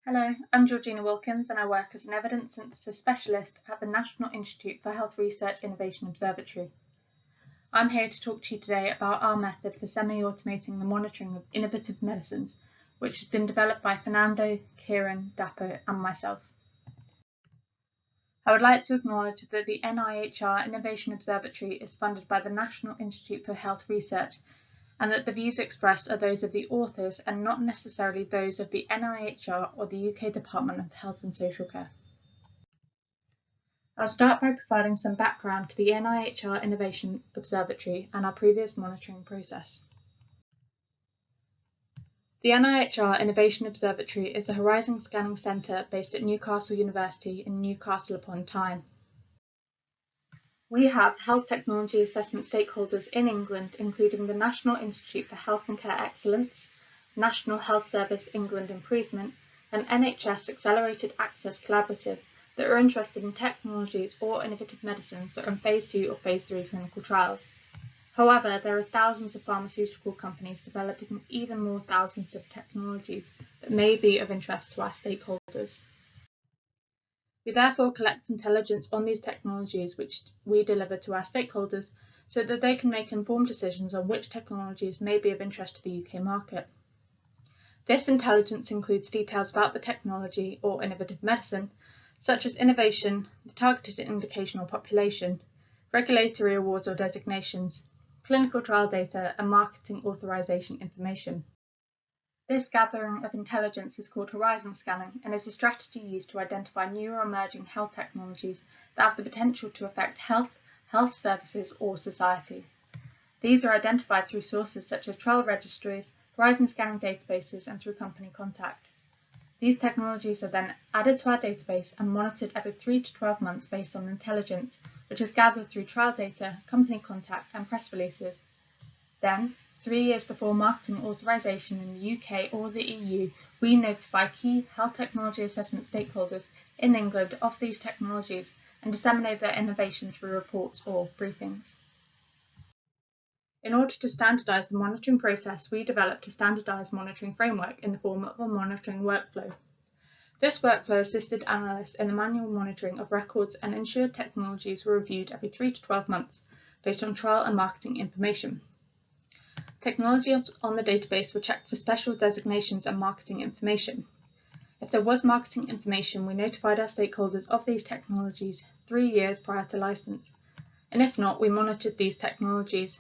Hello, I'm Georgina Wilkins and I work as an evidence synthesis specialist at the National Institute for Health Research Innovation Observatory. I'm here to talk to you today about our method for semi-automating the monitoring of innovative medicines, which has been developed by Fernando, Kieran, Oladapo and myself. I would like to acknowledge that the NIHR Innovation Observatory is funded by the National Institute for Health Research, and that the views expressed are those of the authors and not necessarily those of the NIHR or the UK Department of Health and Social Care. I'll start by providing some background to the NIHR Innovation Observatory and our previous monitoring process. The NIHR Innovation Observatory is a horizon scanning centre based at Newcastle University in Newcastle upon Tyne. We have health technology assessment stakeholders in England, including the National Institute for Health and Care Excellence, National Health Service England Improvement, and NHS Accelerated Access Collaborative that are interested in technologies or innovative medicines that are in Phase 2 or Phase 3 clinical trials. However, there are thousands of pharmaceutical companies developing even more thousands of technologies that may be of interest to our stakeholders. We therefore collect intelligence on these technologies which we deliver to our stakeholders so that they can make informed decisions on which technologies may be of interest to the UK market. This intelligence includes details about the technology or innovative medicine, such as innovation, the targeted indication or population, regulatory awards or designations, clinical trial data, and marketing authorization information. This gathering of intelligence is called horizon scanning and is a strategy used to identify new or emerging health technologies that have the potential to affect health, health services, or society. These are identified through sources such as trial registries, horizon scanning databases, and through company contact. These technologies are then added to our database and monitored every 3 to 12 months based on intelligence, which is gathered through trial data, company contact, and press releases. Then, 3 years before marketing authorization in the UK or the EU, we notify key health technology assessment stakeholders in England of these technologies and disseminate their innovation through reports or briefings. In order to standardise the monitoring process, we developed a standardised monitoring framework in the form of a monitoring workflow. This workflow assisted analysts in the manual monitoring of records and ensured technologies were reviewed every 3 to 12 months based on trial and marketing information. Technologies on the database were checked for special designations and marketing information. If there was marketing information, we notified our stakeholders of these technologies 3 years prior to license, and if not, we monitored these technologies.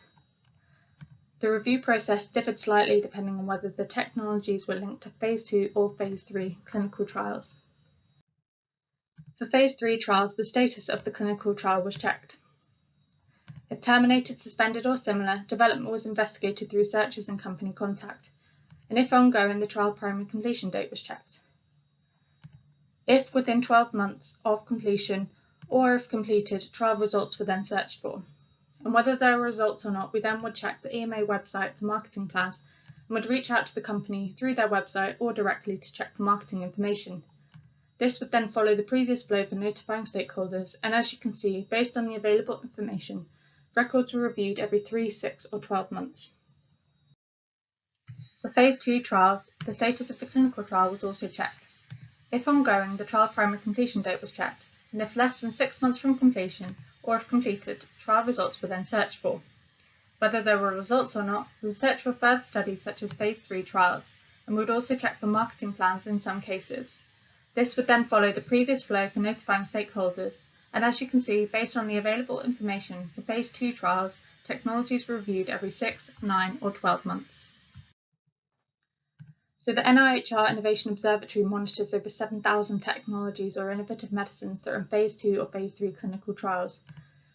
The review process differed slightly depending on whether the technologies were linked to Phase 2 or Phase 3 clinical trials. For Phase 3 trials, the status of the clinical trial was checked. If terminated, suspended or similar, development was investigated through searches and company contact, and if ongoing, the trial primary completion date was checked. If within 12 months of completion or if completed, trial results were then searched for. And whether there were results or not, we then would check the EMA website for marketing plans and would reach out to the company through their website or directly to check for marketing information. This would then follow the previous flow for notifying stakeholders, and as you can see, based on the available information, records were reviewed every 3, 6 or 12 months. For Phase 2 trials, the status of the clinical trial was also checked. If ongoing, the trial primary completion date was checked, and if less than 6 months from completion, or if completed, trial results were then searched for. Whether there were results or not, we would search for further studies such as Phase 3 trials, and we would also check for marketing plans in some cases. This would then follow the previous flow for notifying stakeholders, and as you can see, based on the available information for Phase 2 trials, technologies were reviewed every 6, 9 or 12 months. So the NIHR Innovation Observatory monitors over 7,000 technologies or innovative medicines that are in Phase 2 or Phase 3 clinical trials.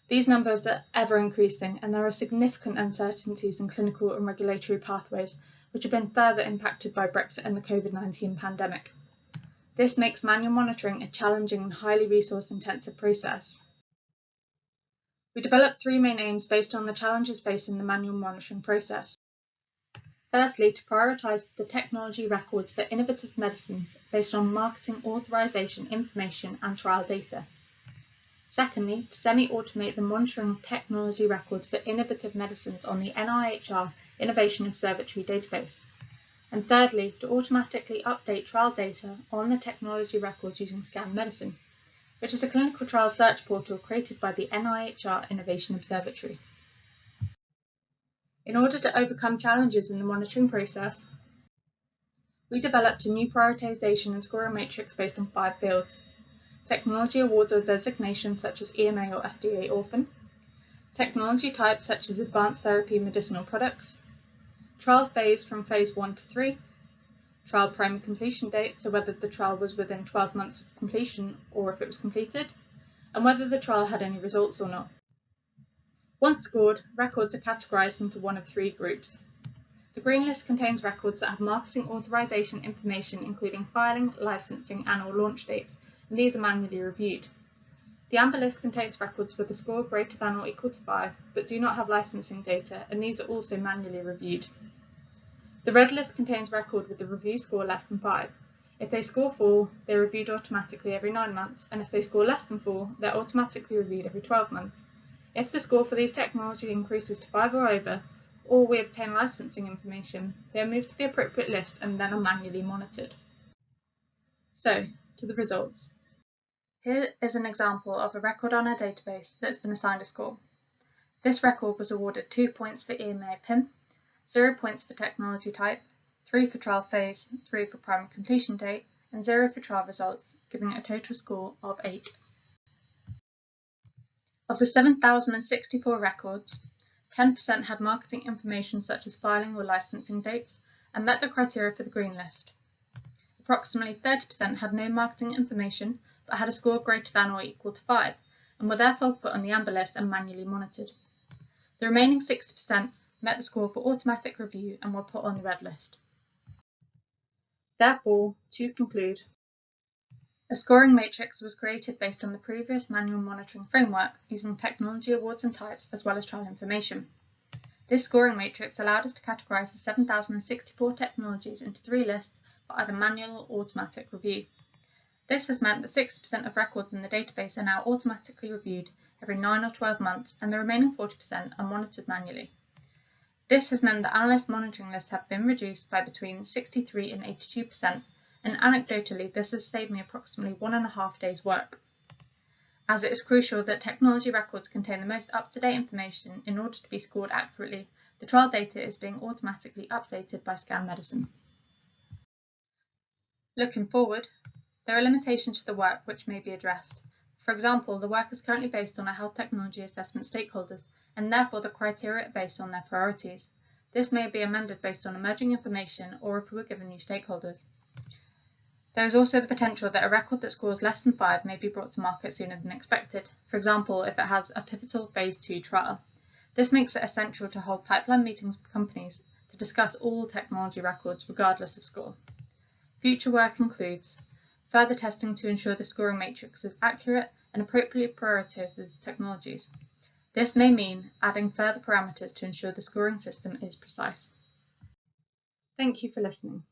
These numbers are ever increasing, and there are significant uncertainties in clinical and regulatory pathways, which have been further impacted by Brexit and the COVID-19 pandemic. This makes manual monitoring a challenging and highly resource-intensive process. We developed 3 main aims based on the challenges facing the manual monitoring process. Firstly, to prioritise the technology records for innovative medicines based on marketing authorisation information and trial data. Secondly, to semi-automate the monitoring of technology records for innovative medicines on the NIHR Innovation Observatory database. and thirdly, to automatically update trial data on the technology records using Scan Medicine, which is a clinical trial search portal created by the NIHR Innovation Observatory. In order to overcome challenges in the monitoring process, we developed a new prioritization and scoring matrix based on 5 fields: technology awards or designations such as EMA or FDA Orphan, technology types such as advanced therapy medicinal products, trial phase from phase 1 to 3, trial primary completion date, so whether the trial was within 12 months of completion or if it was completed, and whether the trial had any results or not. Once scored, records are categorized into one of 3 groups. The green list contains records that have marketing authorization information including filing, licensing and/or launch dates, and these are manually reviewed. The amber list contains records with a score greater than or equal to 5, but do not have licensing data, and these are also manually reviewed. The red list contains record with a review score less than 5. If they score 4, they're reviewed automatically every 9 months, and if they score less than 4, they're automatically reviewed every 12 months. If the score for these technologies increases to 5 or over, or we obtain licensing information, they are moved to the appropriate list and then are manually monitored. So, to the results. Here is an example of a record on our database that's been assigned a score. This record was awarded 2 points for EMA PIM, 0 points for technology type, 3 for trial phase, 3 for primary completion date, and 0 for trial results, giving it a total score of 8. Of the 7,064 records, 10% had marketing information such as filing or licensing dates and met the criteria for the green list. Approximately 30% had no marketing information but had a score greater than or equal to 5 and were therefore put on the amber list and manually monitored. The remaining 60% met the score for automatic review and were put on the red list. Therefore, to conclude, a scoring matrix was created based on the previous manual monitoring framework using technology awards and types as well as trial information. This scoring matrix allowed us to categorize the 7,064 technologies into 3 lists for either manual or automatic review. This has meant that 60% of records in the database are now automatically reviewed every 9 or 12 months and the remaining 40% are monitored manually. This has meant that analyst monitoring lists have been reduced by between 63 and 82%, and anecdotally this has saved me approximately 1.5 days' work. As it is crucial that technology records contain the most up-to-date information in order to be scored accurately, the trial data is being automatically updated by Scan Medicine. Looking forward, there are limitations to the work which may be addressed. For example, the work is currently based on our health technology assessment stakeholders, and therefore the criteria are based on their priorities. This may be amended based on emerging information or if we were given new stakeholders. There is also the potential that a record that scores less than 5 may be brought to market sooner than expected, for example if it has a pivotal phase 2 trial. This makes it essential to hold pipeline meetings with companies to discuss all technology records regardless of score. Future work includes further testing to ensure the scoring matrix is accurate and appropriately prioritizes technologies. This may mean adding further parameters to ensure the scoring system is precise. Thank you for listening.